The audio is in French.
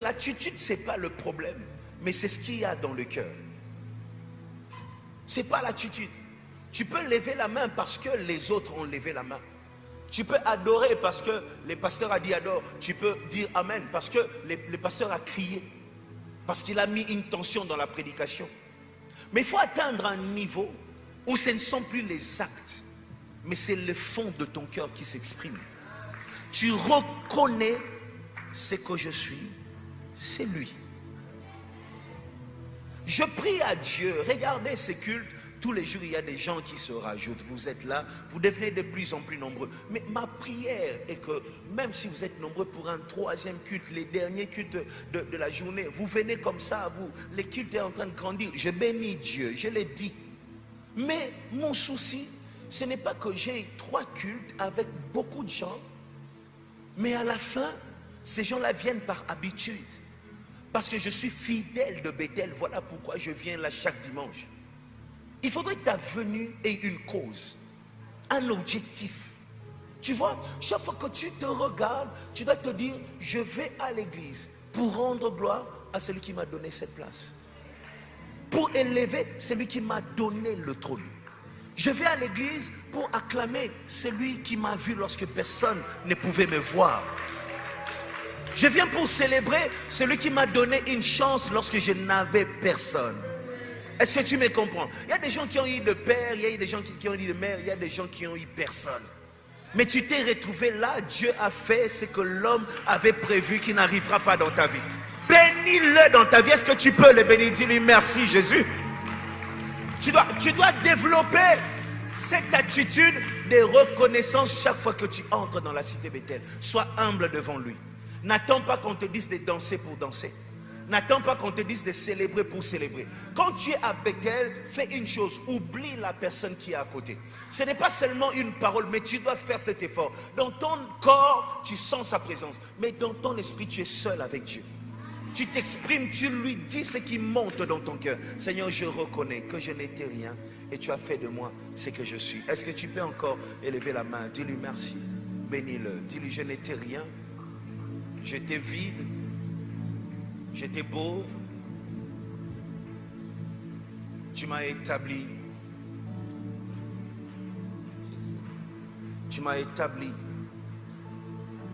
L'attitude, ce n'est pas le problème, mais c'est ce qu'il y a dans le cœur. Ce n'est pas l'attitude. Tu peux lever la main parce que les autres ont levé la main. Tu peux adorer parce que le pasteur a dit adore. Tu peux dire amen parce que le pasteur a crié. Parce qu'il a mis une tension dans la prédication. Mais il faut atteindre un niveau où ce ne sont plus les actes, mais c'est le fond de ton cœur qui s'exprime. Tu reconnais ce que je suis, c'est lui. Je prie à Dieu, regardez ces cultes, tous les jours il y a des gens qui se rajoutent, vous êtes là, vous devenez de plus en plus nombreux. Mais ma prière est que même si vous êtes nombreux pour un troisième culte, les derniers cultes de la journée, vous venez comme ça, les cultes sont en train de grandir, je bénis Dieu, je l'ai dit. Mais mon souci, ce n'est pas que j'ai 3 cultes avec beaucoup de gens, mais à la fin, ces gens-là viennent par habitude. Parce que je suis fidèle de Bethel, voilà pourquoi je viens là chaque dimanche. Il faudrait que ta venue ait une cause, un objectif. Tu vois, chaque fois que tu te regardes, tu dois te dire, je vais à l'église pour rendre gloire à celui qui m'a donné cette place. Pour élever celui qui m'a donné le trône. Je vais à l'église pour acclamer celui qui m'a vu lorsque personne ne pouvait me voir. Je viens pour célébrer celui qui m'a donné une chance lorsque je n'avais personne. Est-ce que tu me comprends? Il y a des gens qui ont eu de père, il y a des gens qui ont eu de mère, il y a des gens qui ont eu personne. Mais tu t'es retrouvé là, Dieu a fait ce que l'homme avait prévu qui n'arrivera pas dans ta vie. Bénis-le dans ta vie. Est-ce que tu peux le bénir? Dis-lui merci Jésus. Tu dois développer cette attitude de reconnaissance chaque fois que tu entres dans la cité Bethel. Sois humble devant lui. N'attends pas qu'on te dise de danser pour danser. N'attends pas qu'on te dise de célébrer pour célébrer. Quand tu es à Bethel, fais une chose, oublie la personne qui est à côté. Ce n'est pas seulement une parole, mais tu dois faire cet effort. Dans ton corps, tu sens sa présence, mais dans ton esprit, tu es seul avec Dieu. Tu t'exprimes, tu lui dis ce qui monte dans ton cœur. Seigneur, je reconnais que je n'étais rien et tu as fait de moi ce que je suis. Est-ce que tu peux encore élever la main? Dis-lui merci, bénis-le. Dis-lui, je n'étais rien, j'étais vide, j'étais pauvre, tu m'as établi. Tu m'as établi